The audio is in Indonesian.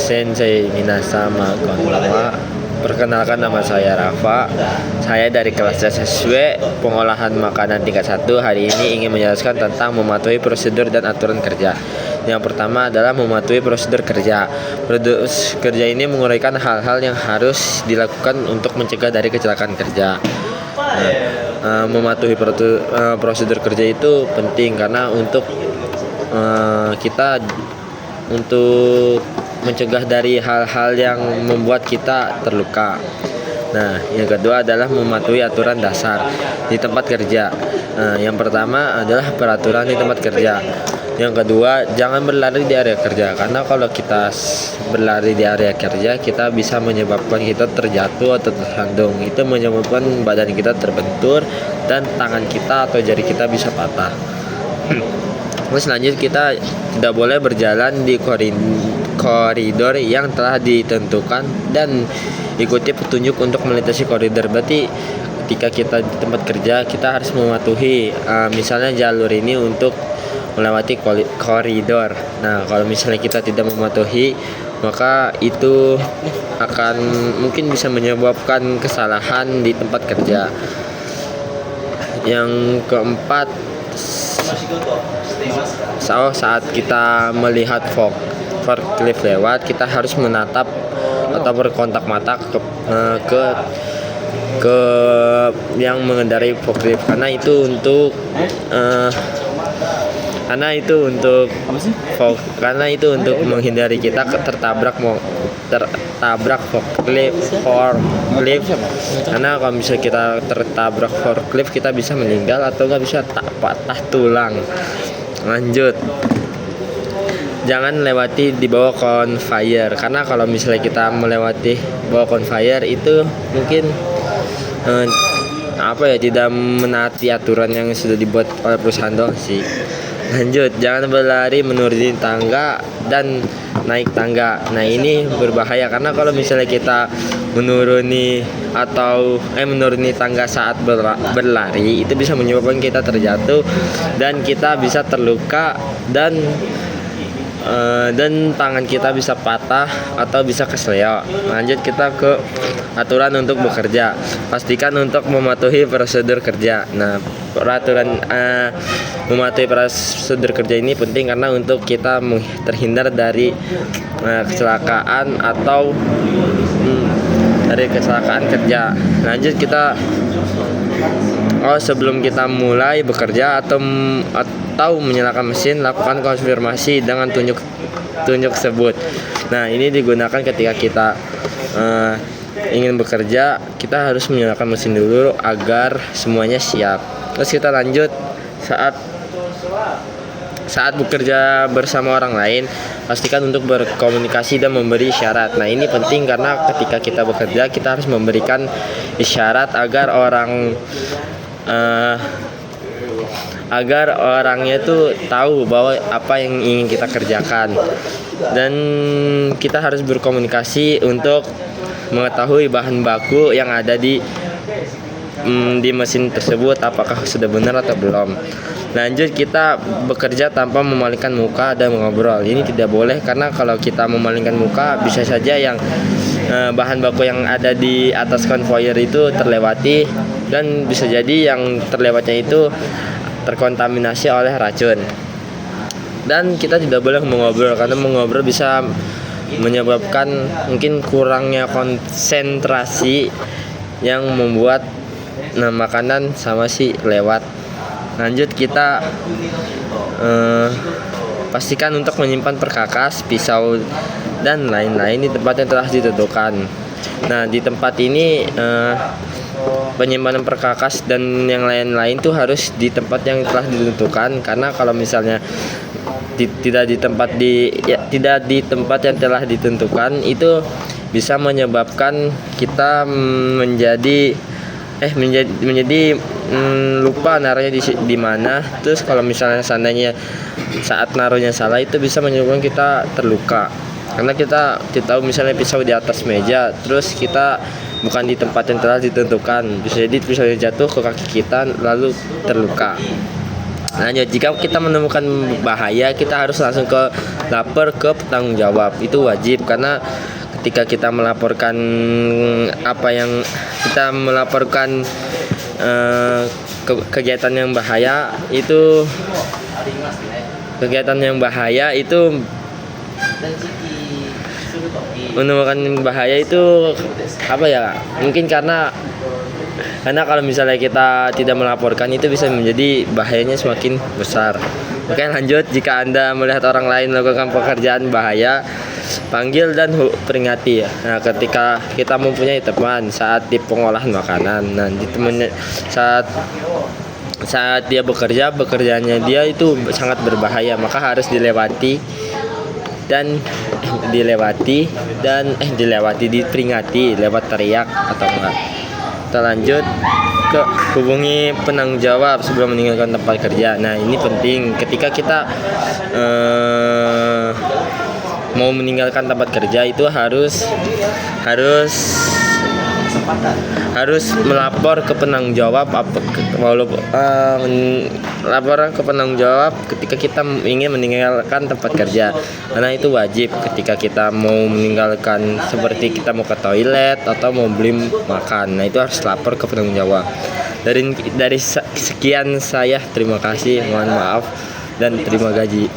Sensei minasama konnichiwa. Perkenalkan, nama saya Rafa. Saya dari kelas SSW pengolahan makanan tingkat 1. Hari ini ingin menjelaskan tentang mematuhi prosedur dan aturan kerja. Yang pertama adalah mematuhi prosedur kerja. Prosedur kerja ini menguraikan hal-hal yang harus dilakukan untuk mencegah dari kecelakaan kerja. Mematuhi prosedur kerja itu penting karena untuk kita untuk mencegah dari hal-hal yang membuat kita terluka. Nah, yang kedua adalah mematuhi aturan dasar di tempat kerja. Yang pertama adalah peraturan di tempat kerja. Yang kedua, jangan berlari di area kerja, karena kalau kita berlari di area kerja, kita bisa menyebabkan kita terjatuh atau tersandung. Itu menyebabkan badan kita terbentur dan tangan kita atau jari kita bisa patah. Terus lanjut, kita tidak boleh berjalan di koridor yang telah ditentukan dan ikuti petunjuk untuk melintasi koridor. Berarti ketika kita di tempat kerja, kita harus mematuhi misalnya jalur ini untuk melewati koridor. Nah, kalau misalnya kita tidak mematuhi, maka itu akan mungkin bisa menyebabkan kesalahan di tempat kerja. Yang keempat, saat kita melihat forklift lewat, kita harus menatap atau berkontak mata ke yang mengendarai forklift, karena itu untuk menghindari kita tertabrak forklift. Karena kalau misalnya kita tertabrak forklift, kita bisa meninggal atau nggak bisa patah tulang. Lanjut, jangan lewati di bawah conveyor, karena kalau misalnya kita melewati bawah conveyor itu mungkin tidak menaati aturan yang sudah dibuat oleh perusahaan doang sih. Lanjut, jangan berlari menuruni tangga dan naik tangga. Nah, ini berbahaya karena kalau misalnya kita menuruni tangga saat berlari, itu bisa menyebabkan kita terjatuh dan kita bisa terluka dan tangan kita bisa patah atau bisa kesleo. Lanjut, kita ke aturan untuk bekerja. Pastikan untuk mematuhi prosedur kerja. Nah, peraturan mematuhi prosedur kerja ini penting karena untuk kita terhindar dari kecelakaan atau dari kecelakaan kerja. Lanjut, kita sebelum kita mulai bekerja atau menyalakan mesin, lakukan konfirmasi dengan tunjuk tersebut. Nah, ini digunakan ketika kita ingin bekerja, kita harus menyalakan mesin dulu agar semuanya siap. Terus kita lanjut, saat bekerja bersama orang lain, pastikan untuk berkomunikasi dan memberi isyarat. Nah, ini penting karena ketika kita bekerja, kita harus memberikan isyarat agar orangnya tuh tahu bahwa apa yang ingin kita kerjakan. Dan kita harus berkomunikasi untuk mengetahui bahan baku yang ada di mesin tersebut, apakah sudah benar atau belum. Lanjut, kita bekerja tanpa memalingkan muka dan mengobrol. Ini tidak boleh karena kalau kita memalingkan muka, bisa saja yang bahan baku yang ada di atas konvoyer itu terlewati, dan bisa jadi yang terlewatnya itu terkontaminasi oleh racun. Dan kita tidak boleh mengobrol karena mengobrol bisa menyebabkan mungkin kurangnya konsentrasi yang membuat makanan sama si lewat. Lanjut, kita pastikan untuk menyimpan perkakas, pisau, dan lain-lain di tempat yang telah ditentukan. Nah, di tempat ini penyimpanan perkakas dan yang lain-lain tuh harus di tempat yang telah ditentukan, karena kalau misalnya tidak di tempat yang telah ditentukan, itu bisa menyebabkan kita menjadi lupa naruhnya di mana. Terus kalau misalnya seandainya saat naruhnya salah, itu bisa menyebabkan kita terluka. Karena kita tahu misalnya pisau di atas meja, terus kita bukan di tempat yang telah ditentukan, bisa jadi pisaunya jatuh ke kaki kita lalu terluka. Lanjut, jika kita menemukan bahaya, kita harus langsung lapor ke penanggung jawab. Itu wajib, karena ketika kita melaporkan kegiatan yang bahaya itu menemukan bahaya itu apa ya? Mungkin karena kalau misalnya kita tidak melaporkan, itu bisa menjadi bahayanya semakin besar. Oke, lanjut, jika Anda melihat orang lain melakukan pekerjaan bahaya, panggil dan peringati ya. Nah, ketika kita mempunyai teman saat di pengolahan makanan, nah di temannya saat dia pekerjaannya dia itu sangat berbahaya, maka harus dilewati, diperingati lewat teriak atau enggak. Kita lanjut ke hubungi penanggung jawab sebelum meninggalkan tempat kerja. Nah, ini penting ketika kita mau meninggalkan tempat kerja, itu harus melapor ke penanggung jawab laporan ke penanggung jawab ketika kita ingin meninggalkan tempat kerja, karena itu wajib ketika kita mau meninggalkan, seperti kita mau ke toilet atau mau beli makan. Nah, itu harus lapor ke penanggung jawab. Dari sekian saya, terima kasih, mohon maaf dan terima gaji.